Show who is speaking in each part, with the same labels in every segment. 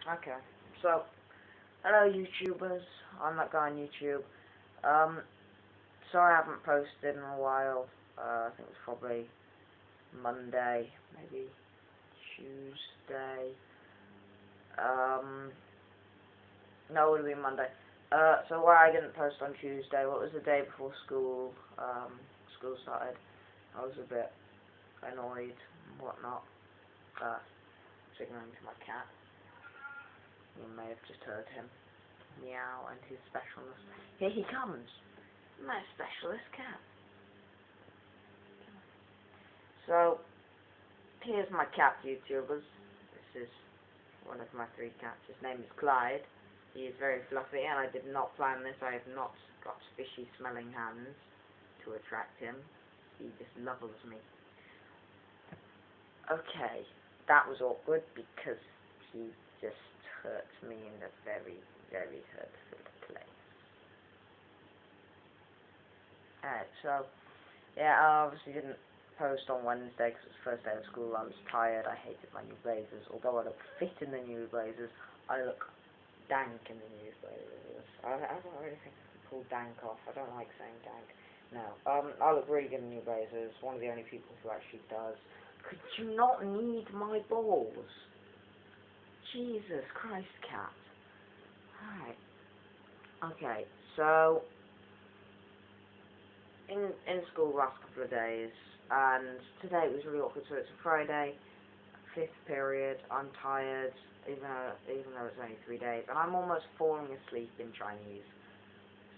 Speaker 1: Okay, so, hello YouTubers, I'm that guy on YouTube. Sorry I haven't posted in a while. I think it's probably Monday, maybe Tuesday. No, it would have been Monday. So why I didn't post on Tuesday, what was the day before school started. I was a bit annoyed and whatnot. Signaling to my cat. You may have just heard him meow and his specialness. Here he comes, my specialist cat. So, here's my cat, YouTubers. This is one of my 3 cats. His name is Clyde. He is very fluffy, and I did not plan this. I have not got fishy smelling hands to attract him. He just loves me. Okay, that was awkward because he just hurt me in a very, very hurtful place. Alright, so, yeah, I obviously didn't post on Wednesday because it was the first day of school. I was tired. I hated my new blazers. Although I look fit in the new blazers, I look dank in the new blazers. I don't really think I can pull dank off. I don't like saying dank. No. I look really good in new blazers. One of the only people who actually does. Could you not need my balls? Jesus Christ, cat. Alright. Okay, so in school the last couple of days, and today it was really awkward. So it's a Friday, 5th period. I'm tired, even though it's only 3 days, and I'm almost falling asleep in Chinese.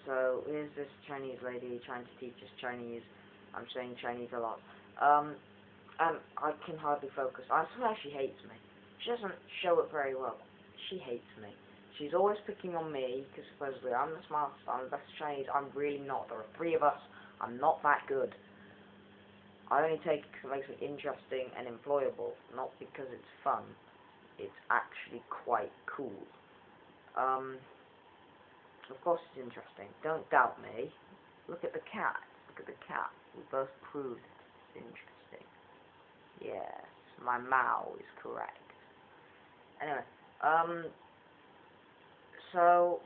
Speaker 1: So here's this Chinese lady trying to teach us Chinese. I'm saying Chinese a lot. And I can hardly focus. I swear she hates me. She doesn't show it very well. She hates me. She's always picking on me, because supposedly I'm the smartest, I'm the best Chinese. I'm really not. There are 3 of us. I'm not that good. I only take it because it makes it interesting and employable, not because it's fun. It's actually quite cool. Of course it's interesting. Don't doubt me. Look at the cat. Look at the cat. We both proved it's interesting. Yes, my Mao is correct. Anyway, so,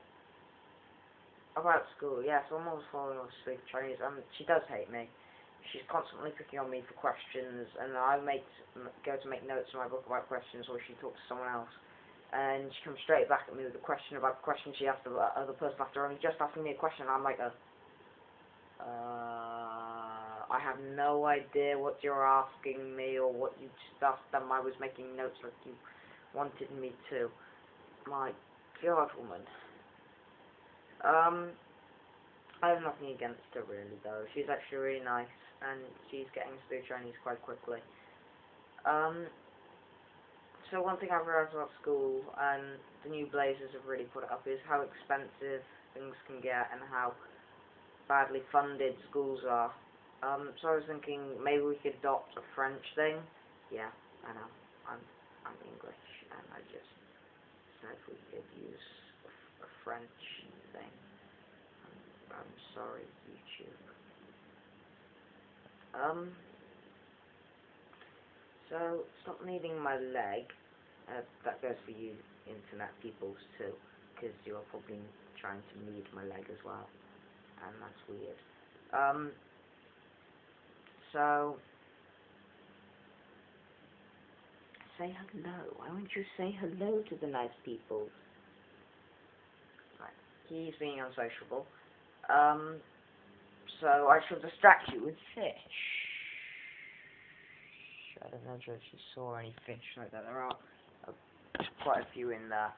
Speaker 1: about school, yes, I'm always falling asleep Chinese. She does hate me. She's constantly picking on me for questions, and I go to make notes in my book about questions, or she talks to someone else, and she comes straight back at me with a question about the question she asked the other person after only just asking me a question. I'm like, I have no idea what you're asking me or what you just asked them. I was making notes like you wanted me to. My God, woman. I have nothing against her really though. She's actually really nice and she's getting us through Chinese quite quickly. So one thing I've realised about school, and the new blazers have really put it up, is how expensive things can get and how badly funded schools are. So I was thinking maybe we could adopt a French thing. Yeah, I know. I'm English, and I just said we could use a French thing. I'm sorry, YouTube. So stop needing my leg. That goes for you, internet peoples too, because you're probably trying to need my leg as well, and that's weird. So, say hello. Why won't you say hello to the nice people? Right. He's being unsociable. So I shall distract you with fish. I don't know if you saw any fish like that. There are quite a few in there,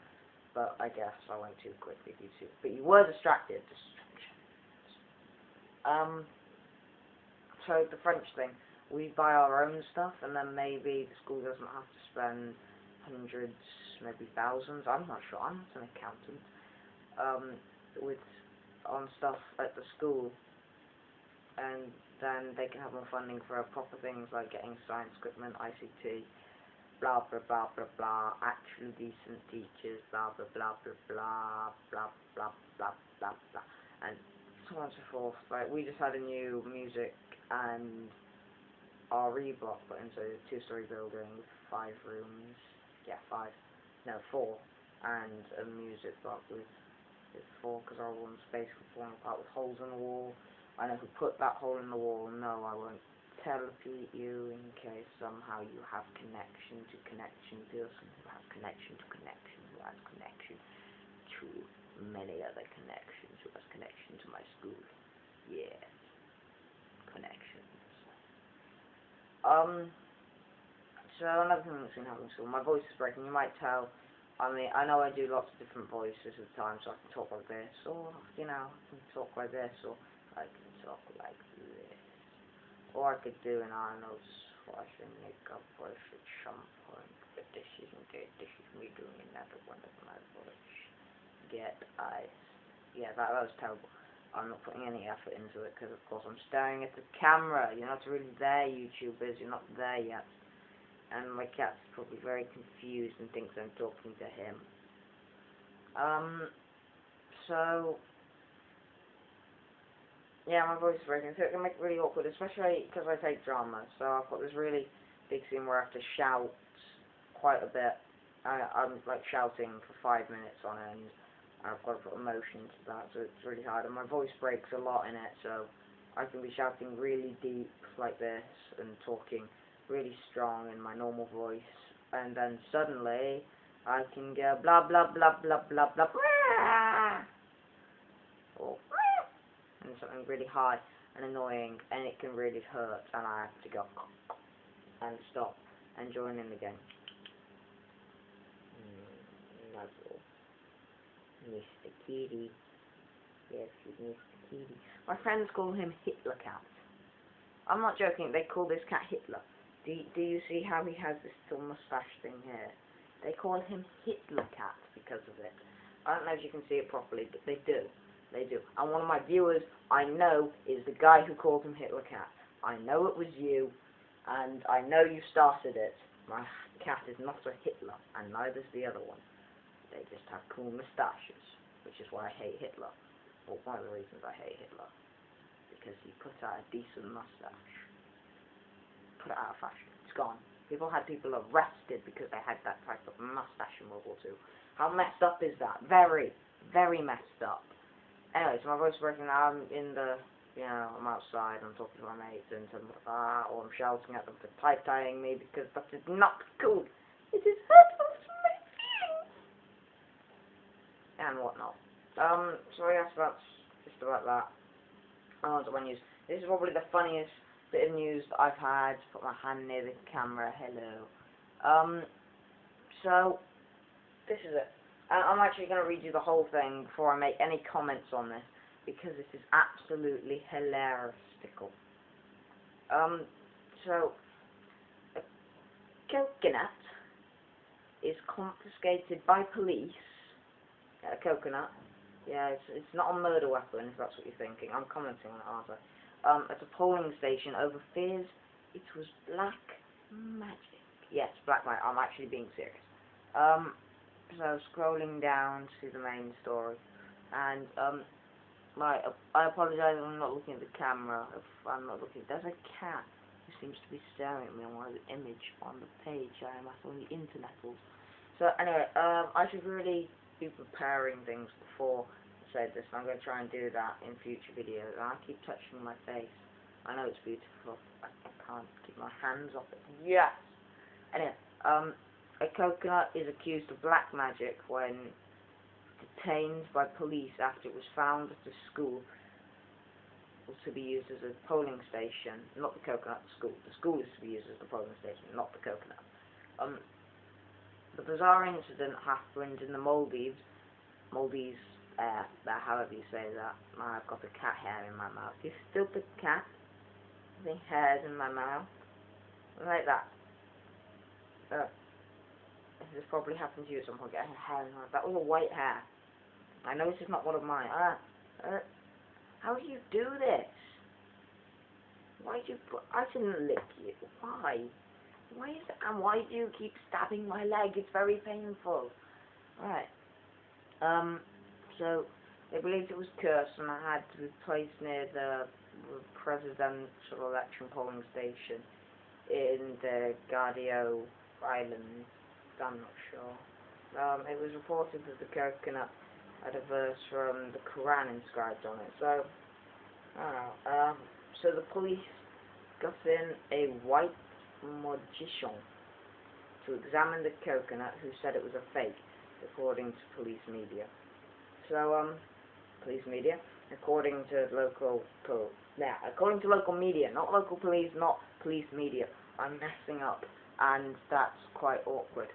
Speaker 1: but I guess I went too quickly for you two. But you were distracted. So the French thing, we buy our own stuff, and then maybe the school doesn't have to spend hundreds, maybe thousands. I'm not sure. I'm not an accountant. On stuff at the school, and then they can have more funding for proper things like getting science equipment, ICT, blah blah blah blah blah, actually decent teachers, blah blah blah blah blah blah blah blah blah blah, and so on and so forth. Like, we just had a new music and RE block put into a 2-story building with 5 rooms. Yeah, 5. No, 4. and a music box with before, because our one's basically falling apart with holes in the wall. I know who put that hole in the wall. No, I won't teleport you in case somehow you have connection to person who has connection to connection who has connection to many other connections who has connection to my school. Yes, connections. So another thing that's been happening in school, my voice is breaking. You might tell. I mean, I know I do lots of different voices at the time, so I can talk like this, or, you know, I can talk like this, or I can talk like this. Or I could do an Arnold Schwarzenegger voice at some point, but this isn't it. This is me doing another one of my voice. Get eyes. Yeah, that was terrible. I'm not putting any effort into it, because of course I'm staring at the camera. You're not really there, YouTubers. You're not there yet. And my cat's probably very confused and thinks I'm talking to him. So, yeah, my voice is breaking, so it can make it really awkward, especially because I take drama. So I've got this really big scene where I have to shout quite a bit. I'm like shouting for 5 minutes on end. I've got to put emotion to that, so it's really hard. And my voice breaks a lot in it, so I can be shouting really deep like this and talking really strong in my normal voice, and then suddenly I can go blah blah blah blah blah blah or and something really high and annoying, and it can really hurt, and I have to go and stop and join in again. Nuzzle. Mr. Kitty. Yes, he's Mr. Kitty. My friends call him Hitler Cat. I'm not joking, they call this cat Hitler. Do you see how he has this little moustache thing here? They call him Hitler Cat because of it. I don't know if you can see it properly, but they do. They do. And one of my viewers, I know, is the guy who called him Hitler Cat. I know it was you, and I know you started it. My cat is not a Hitler, and neither's the other one. They just have cool moustaches, which is why I hate Hitler. Well, one of the reasons I hate Hitler. Because he put out a decent moustache. Put it out of fashion. It's gone. People had people arrested because they had that type of mustache in World War II. How messed up is that? Very, very messed up. Anyway, so my voice is breaking. I'm in the, I'm outside. I'm talking to my mates and or I'm shouting at them for tie-tying me because that is not cool. It is hurtful to my feelings. And whatnot. So I guess that's just about that. On to my news. This is probably the funniest bit of news that I've had. Put my hand near the camera. Hello. So this is it. I'm actually going to read you the whole thing before I make any comments on this, because this is absolutely hilaristical. So a coconut is confiscated by police. A coconut. Yeah, it's not a murder weapon, if that's what you're thinking. I'm commenting on it, aren't I? At a polling station over fears it was black magic. Yes, black magic. I'm actually being serious. So scrolling down to the main story, and I apologise if I'm not looking at the camera. If I'm not looking, there's a cat who seems to be staring at me on one of the image on the page I am at on the internet. So anyway, I should really be preparing things before I say this. I'm going to try and do that in future videos. And I keep touching my face. I know it's beautiful. I can't keep my hands off it. Yes. Anyway, a coconut is accused of black magic when detained by police after it was found at a school to be used as a polling station. Not the coconut, the school. The school is to be used as the polling station, not the coconut. The bizarre incident happened in the Maldives, however you say that. I've got a cat hair in my mouth. You stupid cat. Having hairs in my mouth. Like that. This probably happened to you at some point, getting hair in my mouth. That was a white hair. I know this is not one of mine. How do you do this? Why do you I didn't lick you. Why? Why is it, and why do you keep stabbing my leg? It's very painful. Alright. So they believed it was cursed, and I had to be placed near the presidential election polling station in the Gardio Islands. I'm not sure. It was reported that the coconut had a verse from the Quran inscribed on it. So, I don't know. So the police got in a white magician to examine the coconut, who said it was a fake, according to police media. So, police media, according to local media, not local police, not police media, I'm messing up, and that's quite awkward.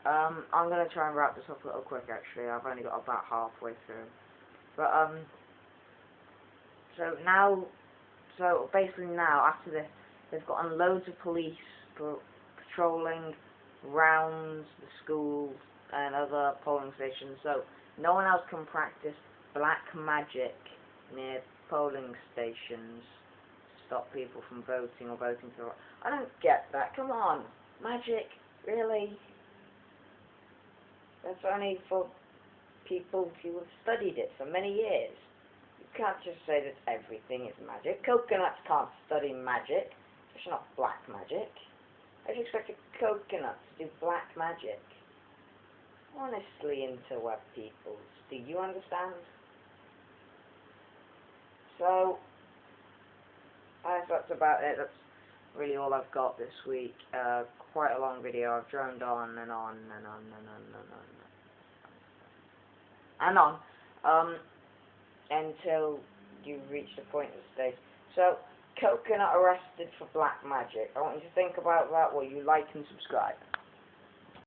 Speaker 1: I'm gonna try and wrap this up a little quick. Actually, I've only got about halfway through, but so basically now after this, they've gotten loads of police patrolling round the schools and other polling stations, so no one else can practice black magic near polling stations to stop people from voting or voting for. I don't get that. Come on, magic, really? That's only for people who have studied it for many years. You can't just say that everything is magic. Coconuts can't study magic. It's not black magic. How do you expect a coconut to do black magic? Honestly, interweb peoples, do you understand? So, I guess that's about it. That's really all I've got this week. Quite a long video. I've droned on and on and on and on and on until you reach the point of the stage. So, coconut arrested for black magic. I want you to think about that while you like and subscribe.